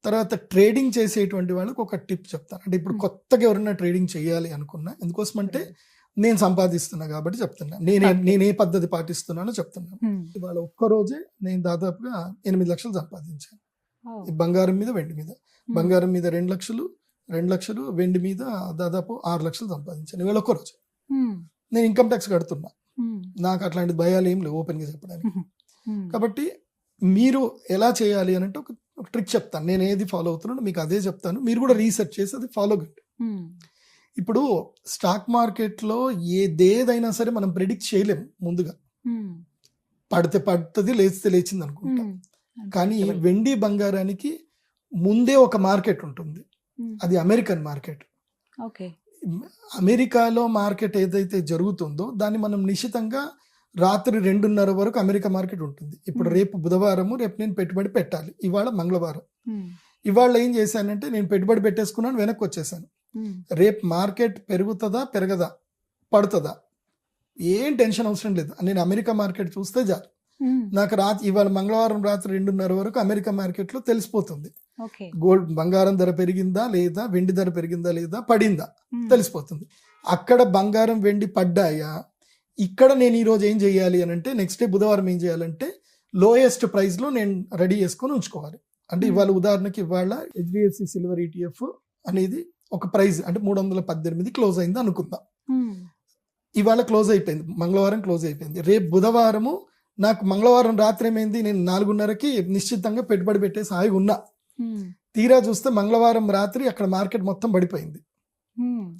తర్వాత ట్రేడింగ్ చేసేటువంటి వాళ్ళకి ఒక టిప్ చెప్తాను. అంటే ఇప్పుడు కొత్తగా ఎవరైనా ట్రేడింగ్ చేయాలి అనుకున్నా, ఎందుకోసం అంటే నేను సంపాదిస్తున్నా కాబట్టి చెప్తున్నా, నేను ఏ పద్ధతి పాటిస్తున్నానో చెప్తున్నాను. ఇవాళ ఒక్కరోజే నేను దాదాపుగా 8 లక్షలు సంపాదించాను. బంగారం మీద వెండి మీద. బంగారం మీద 2 లక్షలు, వెండి మీద దాదాపు 6 లక్షలు సంపాదించాను ఇవాళ ఒక్కరోజు. నేను ఇన్కమ్ ట్యాక్స్ కడుతున్నా, నాకు అట్లాంటి భయాలు ఏం లేవు ఓపెన్గా చెప్పడానికి. కాబట్టి మీరు ఎలా చేయాలి అని అంటే ఒక ట్రిక్ చెప్తాను. నేను ఏది ఫాలో అవుతున్నానో మీకు అదే చెప్తాను. మీరు కూడా రీసెర్చ్ చేసి అది ఫాలో కండి. ఇప్పుడు స్టాక్ మార్కెట్లో ఏదేదైనా సరే మనం ప్రెడిక్ట్ చేయలేము ముందుగా. పడితే పడుతుంది, లేస్తే లేచింది అనుకుంటాం. కానీ వెండి బంగారానికి ముందే ఒక మార్కెట్ ఉంటుంది, అది అమెరికన్ మార్కెట్. అమెరికాలో మార్కెట్ ఏదైతే జరుగుతుందో దాన్ని మనం నిశ్చితంగా రాత్రి 2:30 వరకు అమెరికా మార్కెట్ ఉంటుంది. ఇప్పుడు రేపు బుధవారము, రేపు నేను పెట్టుబడి పెట్టాలి, ఇవాళ మంగళవారం. ఇవాళ ఏం చేశానంటే నేను పెట్టుబడి పెట్టేసుకున్నాను, వెనక్కి వచ్చేసాను. రేపు మార్కెట్ పెరుగుతుందా, పెరగదా, పడుతుందా, ఏం టెన్షన్ అవసరం లేదు. నేను అమెరికా మార్కెట్ చూస్తే చాలు, నాకు ఇవాళ మంగళవారం రాత్రి 2:30 వరకు అమెరికా మార్కెట్ లో తెలిసిపోతుంది. గోల్డ్ బంగారం ధర పెరిగిందా లేదా, వెండి ధర పెరిగిందా లేదా, పడిందా తెలిసిపోతుంది. అక్కడ బంగారం వెండి పడ్డాయా, ఇక్కడ నేను ఈరోజు ఏం చేయాలి అని అంటే నెక్స్ట్ డే బుధవారం ఏం చేయాలంటే లోయెస్ట్ ప్రైస్ లో నేను రెడీ చేసుకొని ఉంచుకోవాలి. అంటే ఇవాళ ఉదాహరణకి ఇవాళ HDFC సిల్వర్ ETF అనేది ఒక ప్రైస్ అంటే 318 క్లోజ్ అయింది అనుకుందాం. ఇవాళ క్లోజ్ అయిపోయింది, మంగళవారం క్లోజ్ అయిపోయింది. రేపు బుధవారము నాకు మంగళవారం రాత్రి ఏమైంది, నేను 4:30కి నిశ్చితంగా పెట్టుబడి పెట్టేసి హాయిగా ఉన్నా. తీరా చూస్తే మంగళవారం రాత్రి అక్కడ మార్కెట్ మొత్తం పడిపోయింది.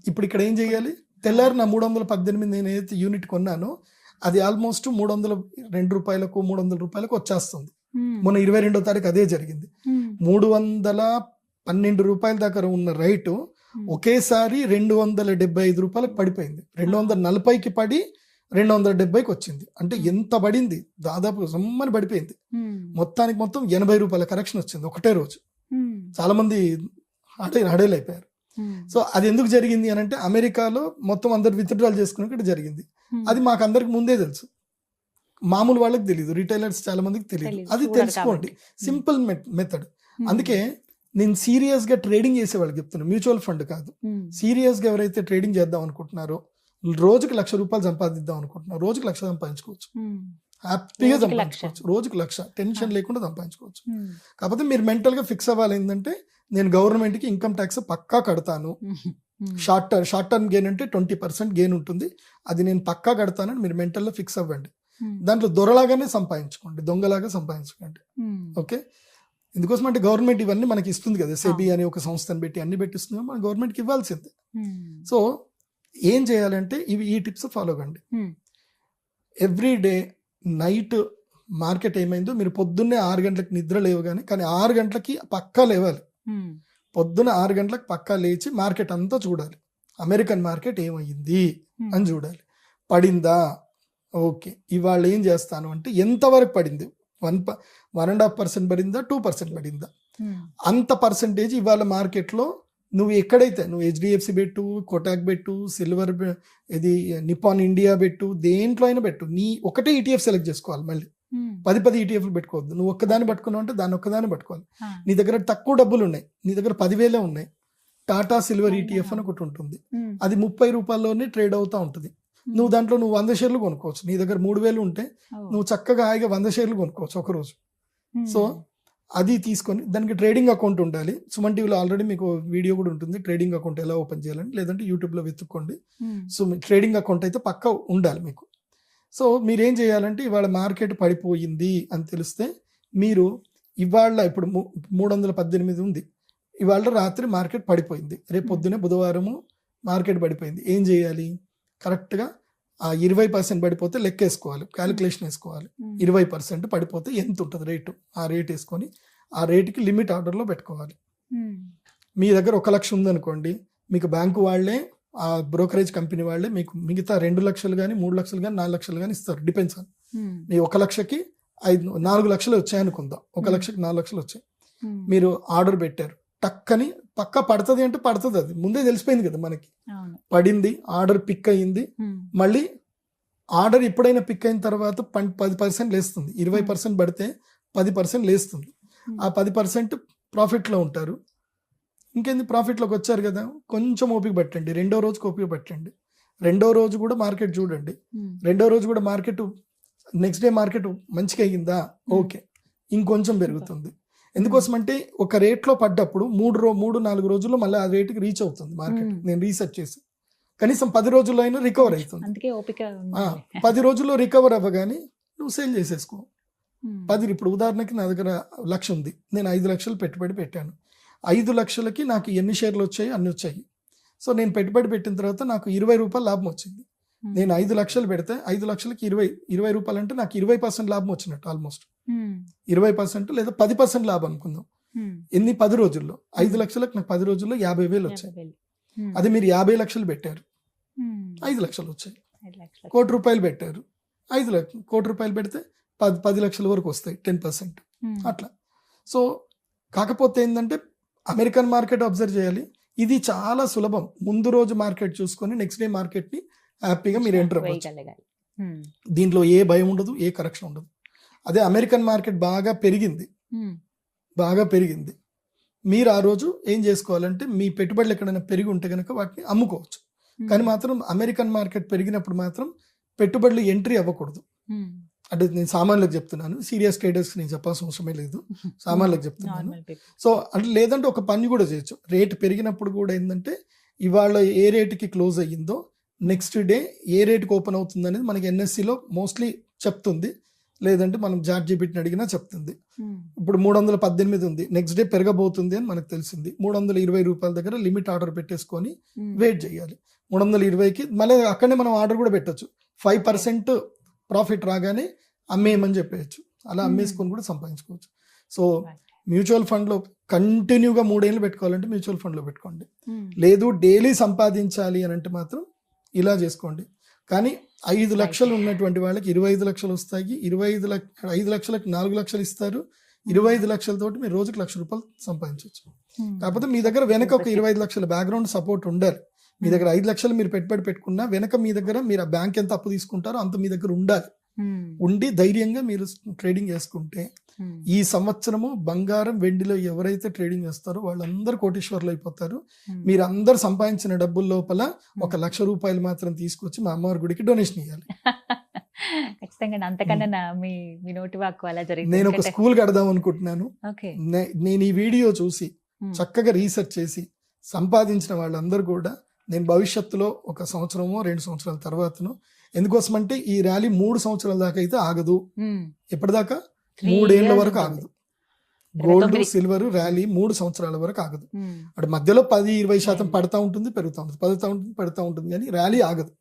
ఇప్పుడు ఇక్కడ ఏం చేయాలి, తెల్లారి నా 318 నేను ఏదైతే యూనిట్ కొన్నానో అది ఆల్మోస్ట్ 302 రూపాయలకు 300 రూపాయలకు వచ్చేస్తుంది. మొన్న 22వ తారీఖు అదే జరిగింది. 312 రూపాయల దాకా ఉన్న రైటు ఒకేసారి 275 రూపాయలకు పడిపోయింది. 240కి పడి 270కి వచ్చింది. అంటే ఎంత పడింది, దాదాపు సమ్మని పడిపోయింది. మొత్తానికి మొత్తం 80 రూపాయల కరెక్షన్ వచ్చింది ఒకటే రోజు. చాలా మంది హడేలైపోయారు. సో అది ఎందుకు జరిగింది అని అంటే అమెరికాలో మొత్తం అందరు విత్డ్రాల్ చేసుకున్నట్టు జరిగింది. అది మాకు అందరికి ముందే తెలుసు, మామూలు వాళ్ళకి తెలియదు, రిటైలర్స్ చాలా మందికి తెలియదు. అది తెలుసుకోండి, సింపుల్ మెథడ్. అందుకే నేను సీరియస్ గా ట్రేడింగ్ చేసే వాళ్ళకి చెప్తున్నాను, మ్యూచువల్ ఫండ్ కాదు. సీరియస్ గా ఎవరైతే ట్రేడింగ్ చేద్దాం అనుకుంటున్నారో, రోజుకి 1,00,000 రూపాయలు సంపాదిద్దాం అనుకుంటున్నారు, రోజుకి 1,00,000 సంపాదించుకోవచ్చు, హ్యాపీగా సంపాదించుకోవచ్చు, రోజుకి 1,00,000 టెన్షన్ లేకుండా సంపాదించుకోవచ్చు. కాకపోతే మీరు మెంటల్ గా ఫిక్స్ అవ్వాలి ఏంటంటే నేను గవర్నమెంట్ కి ఇన్కమ్ ట్యాక్స్ పక్కా కడతాను. షార్ట్ టర్మ్ గెయిన్ అంటే 20% గెయిన్ ఉంటుంది, అది నేను పక్కా కడతానని మీరు మెంటల్ లో ఫిక్స్ అవ్వండి. దాంట్లో దొరలాగానే సంపాదించుకోండి, దొంగలాగా సంపాదించుకోండి. ఓకే, ఎందుకోసం అంటే గవర్నమెంట్ ఇవన్నీ మనకి ఇస్తుంది కదా, సెబీ అనే ఒక సంస్థను పెట్టి అన్ని పెట్టిస్తుంది, మన గవర్నమెంట్కి ఇవ్వాల్సిందే. సో ఏం చేయాలంటే ఈ టిప్స్ ఫాలో కండి. ఎవ్రీ డే నైట్ మార్కెట్ ఏమైందో మీరు పొద్దున్నే 6 గంటలకు నిద్ర లేవగానే, కానీ 6 గంటలకి పక్కా లేవాలి. పొద్దున్న 6 గంటలకు పక్కా లేచి మార్కెట్ అంతా చూడాలి, అమెరికన్ మార్కెట్ ఏమైంది అని చూడాలి. పడిందా, ఓకే, ఇవాళ ఏం చేస్తాను అంటే ఎంతవరకు పడింది, 1.5% పడిందా, 2% పడిందా, అంత పర్సంటేజ్ ఇవాళ మార్కెట్లో నువ్వు ఎక్కడైతే నువ్వు HDFC పెట్టు, కోటాక్ పెట్టు, సిల్వర్ ఇది నిపాన్ ఇండియా పెట్టు, దేంట్లో అయినా పెట్టు, నీ ఒకటే ETF సెలెక్ట్ చేసుకోవాలి. మళ్ళీ 10 ETFలు పెట్టుకోవద్దు. నువ్వు ఒక్కదాన్ని పట్టుకున్నావు అంటే దాన్ని ఒక్కదాన్ని పట్టుకోవాలి. నీ దగ్గర తక్కువ డబ్బులు ఉన్నాయి, నీ దగ్గర 10,000 ఉన్నాయి, టాటా సిల్వర్ ETF అని ఒకటి ఉంటుంది, అది 30 రూపాయల్లోనే ట్రేడ్ అవుతూ ఉంటుంది. నువ్వు దాంట్లో 100 షేర్లు కొనుక్కోవచ్చు. నీ దగ్గర 3,000 ఉంటే నువ్వు చక్కగా హాయిగా 100 షేర్లు కొనుక్కోవచ్చు ఒకరోజు. సో అది తీసుకొని దానికి ట్రేడింగ్ అకౌంట్ ఉండాలి. సుమన్ టీవీలో ఆల్రెడీ మీకు వీడియో కూడా ఉంటుంది, ట్రేడింగ్ అకౌంట్ ఎలా ఓపెన్ చేయాలని, లేదంటే యూట్యూబ్లో వెతుక్కోండి. సో ట్రేడింగ్ అకౌంట్ అయితే పక్కా ఉండాలి మీకు. సో మీరేం చేయాలంటే ఇవాళ మార్కెట్ పడిపోయింది అని తెలిస్తే మీరు ఇవాళ ఇప్పుడు 318 ఉంది, ఇవాళ రాత్రి మార్కెట్ పడిపోయింది, రేపు పొద్దునే బుధవారము మార్కెట్ పడిపోయింది. ఏం చేయాలి, కరెక్ట్గా ఆ 20% పడిపోతే లెక్క వేసుకోవాలి, క్యాలిక్యులేషన్ వేసుకోవాలి. 20% పడిపోతే ఎంత ఉంటుంది రేటు, ఆ రేట్ వేసుకొని ఆ రేటుకి లిమిట్ ఆర్డర్లో పెట్టుకోవాలి. మీ దగ్గర 1,00,000 ఉందనుకోండి, మీకు బ్యాంకు వాళ్ళే, ఆ బ్రోకరేజ్ కంపెనీ వాళ్ళే మీకు మిగతా 2 లక్షలు కానీ 3 లక్షలు కానీ 4 లక్షలు కానీ ఇస్తారు, డిపెండ్స్ ఆన్. మీ 1,00,000కి 4 లక్షలు వచ్చాయనుకుందాం, 1,00,000కి 4 లక్షలు వచ్చాయి, మీరు ఆర్డర్ పెట్టారు, టక్కని పక్కా పడుతుంది అంటే పడుతుంది, అది ముందే తెలిసిపోయింది కదా మనకి. పడింది, ఆర్డర్ పిక్ అయ్యింది, మళ్ళీ ఆర్డర్ ఎప్పుడైనా పిక్ అయిన తర్వాత 10% లేస్తుంది. 20% పడితే 10% లేస్తుంది. ఆ 10% ప్రాఫిట్లో ఉంటారు. ఇంకేంది, ప్రాఫిట్లోకి వచ్చారు కదా, కొంచెం ఓపిక పట్టండి, రెండో రోజుకి ఓపిక పట్టండి. రెండో రోజు కూడా మార్కెట్ చూడండి, రెండో రోజు కూడా మార్కెట్ నెక్స్ట్ డే మార్కెట్ మంచిగా అయ్యిందా, ఓకే, ఇంకొంచెం పెరుగుతుంది. ఎందుకోసం అంటే ఒక రేట్లో పడ్డప్పుడు 3-4 రోజుల్లో మళ్ళీ ఆ రేటుకి రీచ్ అవుతుంది మార్కెట్. నేను రీసెర్చ్ చేసి కనీసం 10 రోజుల్లో అయినా రికవర్ అవుతుంది. అందుకే ఓపిక 10 రోజుల్లో రికవర్ అవ్వగానే నువ్వు సేల్ చేసేసుకో. 10 ఇప్పుడు ఉదాహరణకి నా దగ్గర 1,00,000 ఉంది, నేను 5 లక్షలు పెట్టుబడి పెట్టాను. 5 లక్షలకి నాకు ఎన్ని షేర్లు వచ్చాయి, అన్ని వచ్చాయి. సో నేను పెట్టుబడి పెట్టిన తర్వాత నాకు 20 రూపాయలు లాభం వచ్చింది. నేను 5 లక్షలు పెడితే 5 లక్షలకి 20 రూపాయలు అంటే నాకు 20% లాభం వచ్చినట్టు, ఆల్మోస్ట్ 20% లేదా 10% లాభం అనుకుందాం. ఎన్ని 10 రోజుల్లో 5 లక్షలకు నాకు 10 రోజుల్లో 50,000 వచ్చాయి. అది మీరు 50 లక్షలు పెట్టారు, 5 లక్షలు వచ్చాయి. 1 కోటి రూపాయలు పెట్టారు, 5 లక్షలు, 1 కోటి రూపాయలు పెడితే 10 లక్షల వరకు వస్తాయి, 10%. అట్లా. సో కాకపోతే ఏంటంటే అమెరికన్ మార్కెట్ అబ్జర్వ్ చేయాలి. ఇది చాలా సులభం. ముందు రోజు మార్కెట్ చూసుకొని నెక్స్ట్ డే మార్కెట్ని హ్యాపీగా మీరు ఎంటర్ అవ్వచ్చు. దీంట్లో ఏ భయం ఉండదు, ఏ కరెక్షన్ ఉండదు. అదే అమెరికన్ మార్కెట్ బాగా పెరిగింది, మీరు ఆ రోజు ఏం చేసుకోవాలంటే మీ పెట్టుబడులు ఎక్కడైనా పెరిగి ఉంటే కనుక వాటిని అమ్ముకోవచ్చు. కానీ మాత్రం అమెరికన్ మార్కెట్ పెరిగినప్పుడు మాత్రం పెట్టుబడులు ఎంట్రీ అవ్వకూడదు. అంటే నేను సామాన్యులకు చెప్తున్నాను, సీరియస్ ట్రేడర్స్ నేను చెప్పాల్సిన అవసరమే లేదు, సామాన్యులకు చెప్తున్నాను. సో అంటే లేదంటే ఒక పని కూడా చేయొచ్చు. రేట్ పెరిగినప్పుడు కూడా ఏంటంటే ఇవాళ ఏ రేటుకి క్లోజ్ అయ్యిందో నెక్స్ట్ డే ఏ రేటుకి ఓపెన్ అవుతుంది అనేది మనకి ఎన్ఎస్సిలో మోస్ట్లీ చెప్తుంది, లేదంటే మనం ChatGPTని అడిగినా చెప్తుంది. ఇప్పుడు 318 ఉంది, నెక్స్ట్ డే పెరగబోతుంది అని మనకు తెలిసింది. 320 రూపాయల దగ్గర లిమిట్ ఆర్డర్ పెట్టేసుకొని వెయిట్ చేయాలి. 320కి మళ్ళీ అక్కడనే మనం ఆర్డర్ కూడా పెట్టచ్చు. 5% ప్రాఫిట్ రాగానే అమ్మేయమని చెప్పేయచ్చు. అలా అమ్మేసుకొని కూడా సంపాదించుకోవచ్చు. సో మ్యూచువల్ ఫండ్లో కంటిన్యూగా 3 ఏళ్ళు పెట్టుకోవాలంటే మ్యూచువల్ ఫండ్లో పెట్టుకోండి. లేదు డైలీ సంపాదించాలి అని అంటే మాత్రం ఇలా చేసుకోండి. కానీ 5 లక్షలు ఉన్నటువంటి వాళ్ళకి 25 లక్షలు వస్తాయి. 5 లక్షలకు 4 లక్షలు ఇస్తారు. 25 లక్షలతోటి మీరు రోజుకి 1,00,000 రూపాయలు సంపాదించవచ్చు. కాకపోతే మీ దగ్గర వెనక ఒక 25 లక్షల బ్యాక్గ్రౌండ్ సపోర్ట్ ఉండాలి. మీ దగ్గర 5 లక్షలు మీరు పెట్టుబడి పెట్టుకున్నా వెనక మీ దగ్గర మీరు ఆ బ్యాంక్ ఎంత అప్పు తీసుకుంటారో అంత మీ దగ్గర ఉండాలి. ఉండి ధైర్యంగా మీరు ట్రేడింగ్ చేసుకుంటే ఈ సంవత్సరము బంగారం వెండిలో ఎవరైతే ట్రేడింగ్ చేస్తారో వాళ్ళందరూ కోటీశ్వర్లు అయిపోతారు. మీరు అందరు సంపాదించిన డబ్బుల లోపల 1,00,000 రూపాయలు మాత్రం తీసుకొచ్చి మా అమ్మవారి గుడికి డొనేషన్ ఇవ్వాలి. ఖచ్చితంగా అంతకన్నా మీ నోటి వాక్కు అలా జరిగింది. నేను ఒక స్కూల్ కడదాం అనుకుంటున్నాను. నేను ఈ వీడియో చూసి చక్కగా రీసెర్చ్ చేసి సంపాదించిన వాళ్ళందరూ కూడా నేను భవిష్యత్తులో 1 సంవత్సరమో 2 సంవత్సరాల తర్వాతను, ఎందుకోసం అంటే ఈ ర్యాలీ 3 సంవత్సరాల దాకా అయితే ఆగదు. ఎప్పటిదాకా 3 ఏళ్ల వరకు ఆగదు. గోల్డ్ సిల్వర్ ర్యాలీ 3 సంవత్సరాల వరకు ఆగదు. అటు మధ్యలో 10-20% పడతా ఉంటుంది, పెడతా ఉంటుంది కానీ ర్యాలీ ఆగదు.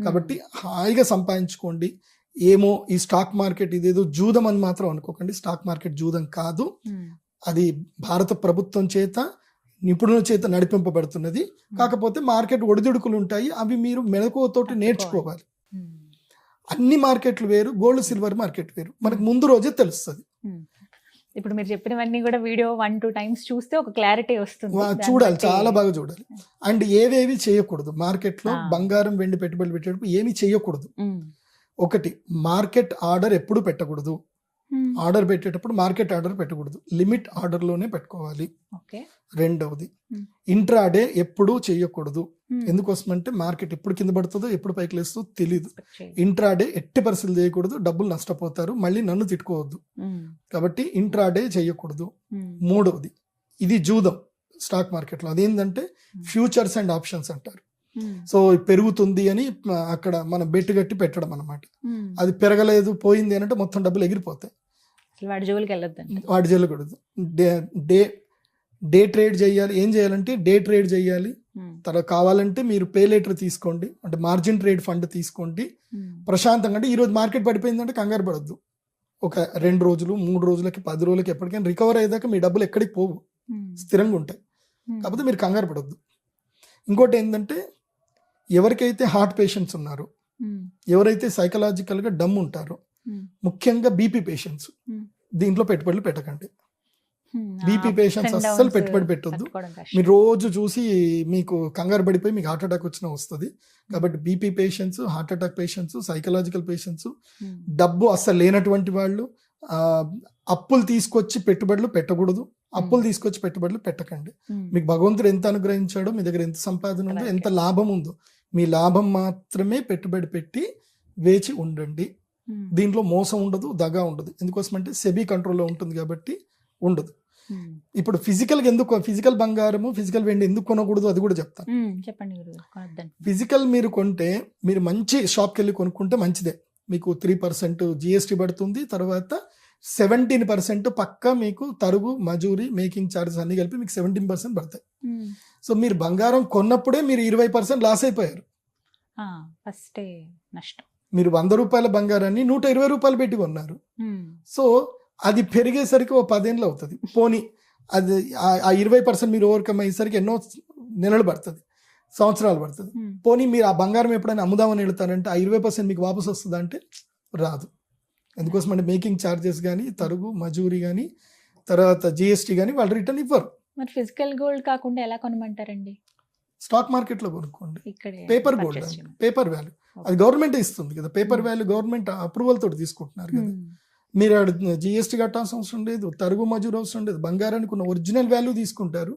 కాబట్టి హాయిగా సంపాదించుకోండి. ఏమో ఈ స్టాక్ మార్కెట్ ఇదేదో జూదం అని మాత్రం అనుకోకండి. స్టాక్ మార్కెట్ జూదం కాదు, అది భారత ప్రభుత్వం చేత నిపుణుల చేత నడిపింపబడుతున్నది. కాకపోతే మార్కెట్ ఒడిదుడుకులు ఉంటాయి, అవి మీరు మెలకువతోటి నేర్చుకోవాలి. అన్ని మార్కెట్లు వేరు, గోల్డ్ సిల్వర్ మార్కెట్ వేరు, మనకు ముందు రోజే తెలుస్తుంది. ఇప్పుడు మీరు చెప్పినవన్నీ కూడా వీడియో 1-2 టైమ్స్ చూస్తే ఒక క్లారిటీ వస్తుంది. చూడాలి, చాలా బాగా చూడాలి. అండ్ ఏవేవి చేయకూడదు మార్కెట్లో, బంగారం వెండి పెట్టుబడులు పెట్టేటప్పుడు ఏమి చేయకూడదు. ఒకటి, మార్కెట్ ఆర్డర్ ఎప్పుడు పెట్టకూడదు. ఆర్డర్ పెట్టేటప్పుడు మార్కెట్ ఆర్డర్ పెట్టకూడదు, లిమిట్ ఆర్డర్లోనే పెట్టుకోవాలి. రెండవది, ఇంట్రాడే ఎప్పుడూ చేయకూడదు. ఎందుకోసమంటే మార్కెట్ ఎప్పుడు కింద పడుతుందో ఎప్పుడు పైకి లేస్తుందో తెలియదు. ఇంట్రాడే ఎట్టి పరిస్థితులు చేయకూడదు, డబ్బులు నష్టపోతారు, మళ్ళీ నన్ను తిట్టుకోవద్దు. కాబట్టి ఇంట్రాడే చేయకూడదు. మూడవది, ఇది జూదం స్టాక్ మార్కెట్లో, అదేంటంటే ఫ్యూచర్స్ అండ్ ఆప్షన్స్ అంటారు. సో పెరుగుతుంది అని అక్కడ మనం బెట్టు కట్టి పెట్టడం అనమాట. అది పెరగలేదు పోయింది అని అంటే మొత్తం డబ్బులు ఎగిరిపోతాయి. వాడి జోలికి వెళ్ళకూడదు. డే ట్రేడ్ చేయాలి. ఏం చేయాలంటే డే ట్రేడ్ చేయాలి. తర్వాత కావాలంటే మీరు పే లేటర్ తీసుకోండి, అంటే మార్జిన్ ట్రేడ్ ఫండ్ తీసుకోండి. ప్రశాంతంగా, అంటే ఈరోజు మార్కెట్ పడిపోయిందంటే కంగారు పడద్దు. ఒక 2 రోజులు 3 రోజులకి 10 రోజులకి ఎప్పటికైనా రికవర్ అయ్యేదాకా మీ డబ్బులు ఎక్కడికి పోవు, స్థిరంగా ఉంటాయి. కాకపోతే మీరు కంగారు పడద్దు. ఇంకోటి ఏంటంటే ఎవరికైతే హార్ట్ పేషెంట్స్ ఉన్నారో, ఎవరైతే సైకలాజికల్గా డమ్ ఉంటారో, ముఖ్యంగా బీపీ పేషెంట్స్, దీంట్లో పెట్టుబడులు పెట్టకండి. బీపీ పేషెంట్స్ అస్సలు పెట్టుబడి పెట్టొద్దు. మీరు రోజు చూసి మీకు కంగారు పడిపోయి మీకు హార్ట్ అటాక్ వచ్చినా వస్తుంది. కాబట్టి BP patients, heart attack patients, psychological patients, డబ్బు అస్సలు లేనటువంటి వాళ్ళు, అప్పులు తీసుకొచ్చి పెట్టుబడులు పెట్టకూడదు. అప్పులు తీసుకొచ్చి పెట్టుబడులు పెట్టకండి. మీకు భగవంతుడు ఎంత అనుగ్రహించాడో, మీ దగ్గర ఎంత సంపాదన ఉందో, ఎంత లాభం ఉందో, మీ లాభం మాత్రమే పెట్టుబడి పెట్టి వేచి ఉండండి. దీంట్లో మోసం ఉండదు, దగా ఉండదు. ఎందుకోసమంటే సెబీ కంట్రోల్లో ఉంటుంది కాబట్టి ఉండదు. ఇప్పుడు ఫిజికల్ బంగారము, ఫిజికల్ వెండి ఎందుకు కొనకూడదు అది కూడా చెప్తాను. చెప్పండి. ఫిజికల్ మీరు కొంటే, మీరు మంచి షాప్కి వెళ్ళి కొనుక్కుంటే మంచిదే. మీకు 3% GST పడుతుంది. తర్వాత 17% పక్కా మీకు తరుగు, మజూరీ, మేకింగ్ ఛార్జెస్ అన్ని కలిపి మీకు 17% పడతాయి. సో మీరు బంగారం కొన్నప్పుడే మీరు 20% లాస్ అయిపోయారు. ఫస్ట్ నష్టం. మీరు 100 రూపాయల బంగారాన్ని 120 రూపాయలు పెట్టి కొన్నారు. సో అది పెరిగేసరికి 10 ఏళ్ళు అవుతుంది. పోనీ అది ఆ 20% మీరు ఓవర్కమ్ అయ్యేసరికి ఎన్నో నెలలు పడుతుంది, సంవత్సరాలు పడుతుంది. పోనీ మీరు ఆ బంగారం ఎప్పుడైనా అమ్ముదామని వెళ్తారంటే ఆ 20% మీకు వాపసు వస్తుందా అంటే రాదు. ఎందుకోసం అంటే మేకింగ్ ఛార్జెస్ కానీ, తరుగు, మజూరీ కానీ, తర్వాత GST కానీ వాళ్ళు రిటర్న్ ఇవ్వరు. మరి ఫిజికల్ గోల్డ్ కాకుండా ఎలా కొనమంటారండి? స్టాక్ మార్కెట్లో కొనుక్కోండి. పేపర్ గోల్డ్, పేపర్ వాల్యూ అది గవర్నమెంట్ ఇస్తుంది కదా. పేపర్ వాల్యూ గవర్నమెంట్ అప్రూవల్ తోటి తీసుకుంటున్నారు కదా. మీరు GST కట్టాల్సిన అవసరం లేదు, తరుగు మజూరు అవసరం లేదు. బంగారానికి ఉన్న ఒరిజినల్ వాల్యూ తీసుకుంటారు,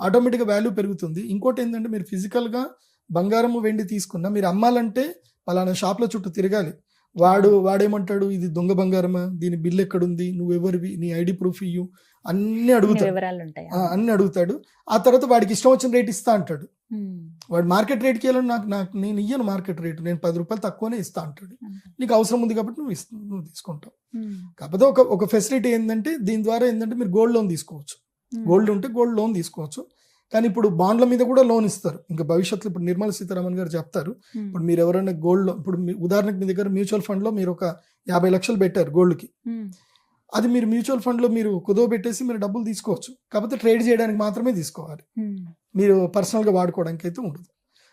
ఆటోమేటిక్గా వాల్యూ పెరుగుతుంది. ఇంకోటి ఏంటంటే మీరు ఫిజికల్గా బంగారము, వెండి తీసుకున్నా మీరు అమ్మాలంటే పలానా షాప్ల చుట్టూ తిరగాలి. వాడేమంటాడు, ఇది దొంగ బంగారమా, దీని బిల్ ఎక్కడుంది, నువ్వెవరివి, నీ ID ప్రూఫ్ ఇయ్యు, అన్ని అడుగుతాడు. ఆ తర్వాత వాడికి ఇష్టం వచ్చిన రేట్ ఇస్తా అంటాడు. వాడు మార్కెట్ రేట్కి వెళ్ళాడు, నేను ఇయ్యను మార్కెట్ రేటు, నేను 10 రూపాయలు తక్కువనే ఇస్తా అంటాడు. నీకు అవసరం ఉంది కాబట్టి నువ్వు తీసుకుంటావు. కాకపోతే ఒక ఫెసిలిటీ ఏంటంటే దీని ద్వారా ఏంటంటే మీరు గోల్డ్ లోన్ తీసుకోవచ్చు. గోల్డ్ ఉంటే గోల్డ్ లోన్ తీసుకోవచ్చు. కానీ ఇప్పుడు బాండ్ల మీద కూడా లోన్ ఇస్తారు. ఇంకా భవిష్యత్తులో ఇప్పుడు నిర్మలా సీతారామన్ గారు చెప్తారు. ఇప్పుడు మీరు ఎవరైనా గోల్డ్, ఇప్పుడు ఉదాహరణకు మీ దగ్గర మ్యూచువల్ ఫండ్ లో మీరు ఒక 50 లక్షలు పెట్టారు గోల్డ్కి. అది మీరు మ్యూచువల్ ఫండ్ లో మీరు కుదో పెట్టేసి మీరు డబ్బులు తీసుకోవచ్చు. కాకపోతే ట్రేడ్ చేయడానికి మాత్రమే తీసుకోవాలి. మీరు పర్సనల్ గా వాడుకోవడానికి అయితే ఉండదు.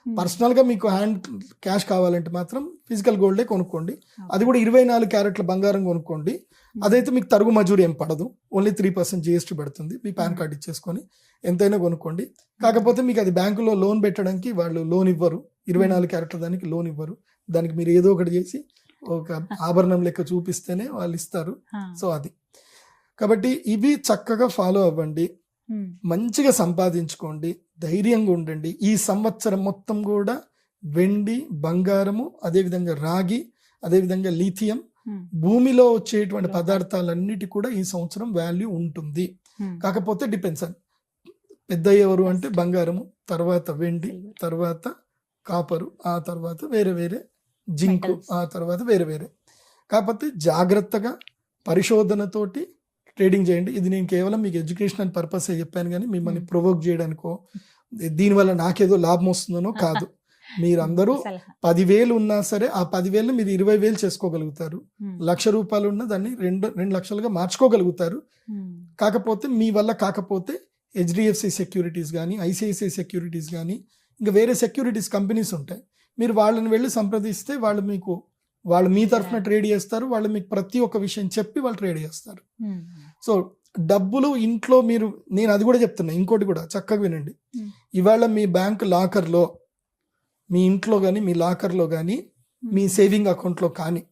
పర్సనల్ గా మీకు హ్యాండ్ క్యాష్ కావాలంటే మాత్రం ఫిజికల్ గోల్డే కొనుక్కోండి. అది కూడా 24 క్యారెట్ల బంగారం కొనుక్కోండి. అదైతే మీకు తరుగు మజూరీ ఏం పడదు, ఓన్లీ 3% GST పడుతుంది. మీ పాన్ కార్డ్ ఇచ్చేసుకొని ఎంతైనా కొనుక్కోండి. కాకపోతే మీకు అది బ్యాంకులో లోన్ పెట్టడానికి వాళ్ళు లోన్ ఇవ్వరు. 24 క్యారెట్ల దానికి లోన్ ఇవ్వరు. దానికి మీరు ఏదో ఒకటి చేసి ఒక ఆభరణం లెక్క చూపిస్తేనే వాళ్ళు ఇస్తారు. సో అది కాబట్టి ఇవి చక్కగా ఫాలో అవ్వండి, మంచిగా సంపాదించుకోండి, ధైర్యంగా ఉండండి. ఈ సంవత్సరం మొత్తం కూడా వెండి, బంగారము, అదేవిధంగా రాగి, అదేవిధంగా లిథియం, భూమిలో వచ్చేటువంటి పదార్థాలన్నిటి కూడా ఈ సంవత్సరం వాల్యూ ఉంటుంది. కాకపోతే డిపెండ్స్ అని పెద్ద ఎవరు అంటే బంగారము, తర్వాత వెండి, తర్వాత కాపరు, ఆ తర్వాత వేరే జింకు, ఆ తర్వాత వేరే. కాకపోతే జాగ్రత్తగా పరిశోధనతోటి ట్రేడింగ్ చేయండి. ఇది నేను కేవలం మీకు ఎడ్యుకేషనల్ పర్పస్ చెప్పాను కానీ మిమ్మల్ని ప్రొవోక్ చేయడానికో దీనివల్ల నాకేదో లాభం వస్తుందనో కాదు. మీరందరూ 10,000 ఉన్నా సరే ఆ 10,000 మీరు 20,000 చేసుకోగలుగుతారు. 1,00,000 రూపాయలు ఉన్న దాన్ని 2 లక్షలుగా మార్చుకోగలుగుతారు. కాకపోతే మీ వల్ల కాకపోతే HDFC సెక్యూరిటీస్ కానీ, ICICI సెక్యూరిటీస్ కానీ, ఇంకా వేరే సెక్యూరిటీస్ కంపెనీస్ ఉంటాయి. మీరు వాళ్ళని వెళ్ళి సంప్రదిస్తే వాళ్ళు మీ తరఫున ట్రేడ్ చేస్తారు. వాళ్ళు మీకు ప్రతి ఒక్క విషయం చెప్పి వాళ్ళు ట్రేడ్ చేస్తారు. సో డబ్బులు ఇంట్లో నేను అది కూడా చెప్తున్నా, ఇంకోటి కూడా చక్కగా వినండి. ఇవాళ మీ బ్యాంక్ లాకర్లో, మీ ఇంట్లో కానీ, మీ లాకర్లో కానీ, మీ సేవింగ్ అకౌంట్లో కానీ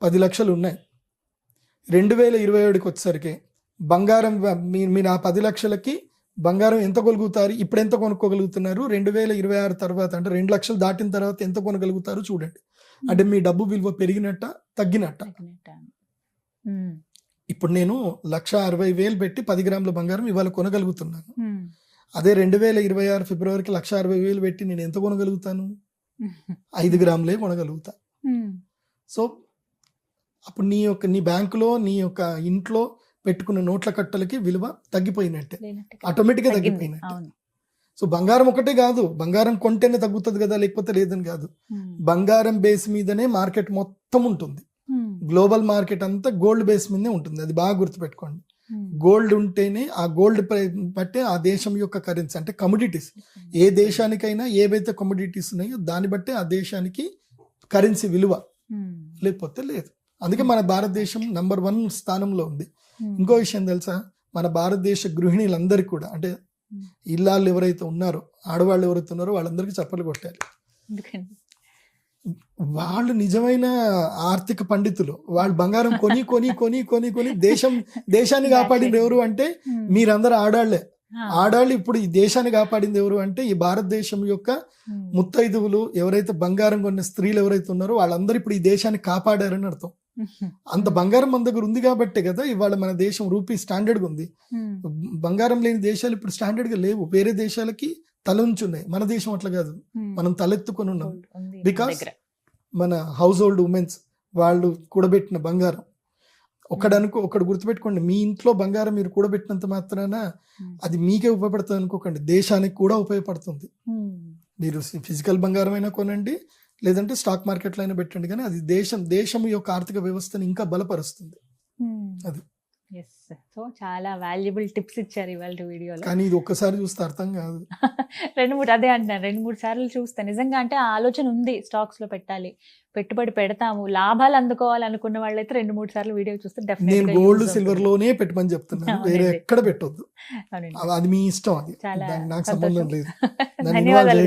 10 లక్షలు ఉన్నాయి. 2027కి వచ్చేసరికి బంగారం మీరు ఆ 10 లక్షలకి బంగారం ఎంత కొనుగలుగుతారు, ఇప్పుడు ఎంత కొనుక్కోగలుగుతున్నారు, 2026 తర్వాత అంటే 2 లక్షలు దాటిన తర్వాత ఎంత కొనగలుగుతారు చూడండి. అంటే మీ డబ్బు విలువ పెరిగినట్ట తగ్గినట్ట. ఇప్పుడు నేను 1,60,000 పెట్టి 10 గ్రాముల బంగారం ఇవాళ కొనగలుగుతున్నాను. అదే 2026 ఫిబ్రవరికి 1,60,000 పెట్టి నేను ఎంత కొనగలుగుతాను? 5 గ్రాములే కొనగలుగుతా. సో అప్పుడు నీ బ్యాంకులో, నీ యొక్క ఇంట్లో పెట్టుకున్న నోట్ల కట్టలకి విలువ తగ్గిపోయినట్టే, ఆటోమేటిక్గా తగ్గిపోయినట్టే. సో బంగారం ఒకటే కాదు, బంగారం కొంటేనే తగ్గుతుంది కదా, లేకపోతే లేదని కాదు. బంగారం బేస్ మీదనే మార్కెట్ మొత్తం ఉంటుంది. గ్లోబల్ మార్కెట్ అంతా గోల్డ్ బేస్ మీదనే ఉంటుంది. అది బాగా గుర్తుపెట్టుకోండి. గోల్డ్ ఉంటేనే ఆ గోల్డ్ బట్టే ఆ దేశం యొక్క కరెన్సీ, అంటే కమోడిటీస్. ఏ దేశానికైనా ఏవైతే కమోడిటీస్ ఉన్నాయో దాన్ని బట్టే ఆ దేశానికి కరెన్సీ విలువ, లేకపోతే లేదు. అందుకే మన భారతదేశం నంబర్ 1 స్థానంలో ఉంది. ఇంకో విషయం తెలుసా, మన భారతదేశ గృహిణీలందరికీ కూడా, అంటే ఇల్లాళ్ళు ఎవరైతే ఉన్నారో, ఆడవాళ్ళు ఎవరైతే ఉన్నారో వాళ్ళందరికీ చప్పట్లు కొట్టాలి. వాళ్ళు నిజమైన ఆర్థిక పండితులు. వాళ్ళు బంగారం కొని కొని కొని కొని కొని దేశాన్ని కాపాడింది ఎవరు అంటే మీరందరూ ఆడాళ్లే. ఆడాళ్ళు ఇప్పుడు ఈ దేశాన్ని కాపాడింది ఎవరు అంటే ఈ భారతదేశం యొక్క ముత్తైదువులు, ఎవరైతే బంగారం కొన్న స్త్రీలు ఎవరైతే ఉన్నారో వాళ్ళందరూ ఇప్పుడు ఈ దేశాన్ని కాపాడారని అర్థం. అంత బంగారం మన దగ్గర ఉంది కాబట్టే కదా ఇవాళ మన దేశం రూపీ స్టాండర్డ్గా ఉంది. బంగారం లేని దేశాలు ఇప్పుడు స్టాండర్డ్గా లేవు. వేరే దేశాలకి తల ఉంచున్నాయి, మన దేశం అట్లా కాదు. మనం తలెత్తుకొని ఉన్నాం. బికాస్ మన హౌస్ హోల్డ్ ఉమెన్స్ వాళ్ళు కూడబెట్టిన బంగారం ఒకడు గుర్తుపెట్టుకోండి, మీ ఇంట్లో బంగారం మీరు కూడబెట్టినంత మాత్రాన అది మీకే ఉపయోగపడుతుంది అనుకోకండి, దేశానికి కూడా ఉపయోగపడుతుంది. మీరు ఫిజికల్ బంగారం అయినా కొనండి, లేదంటే స్టాక్ మార్కెట్లో అయినా పెట్టండి, కానీ అది దేశం యొక్క ఆర్థిక వ్యవస్థను ఇంకా బలపరుస్తుంది. అది సో చాలా వాల్యుబుల్ టిప్స్ ఇచ్చారు ఇవాళ వీడియోలో. కానీ ఇది ఒక్కసారి చూస్తే అర్థం కాదు. 2-3 అదే అంటున్నాను, 2-3 సార్లు చూస్తే నిజంగా అంటే ఆ ఆలోచన ఉంది, స్టాక్స్ లో పెట్టాలి, పెట్టుబడి పెడతాము, లాభాలు అందుకోవాలనుకున్న వాళ్ళైతే 2-3 సార్లు వీడియో చూస్తే నేను గోల్డ్ సిల్వర్ లోనే పెట్టమని చెప్తున్నాను, వేరే ఎక్కడ పెట్టొద్దు. అది మీ ఇష్టం, అది నాకు సంబంధం లేదు. ధన్యవాదాలు.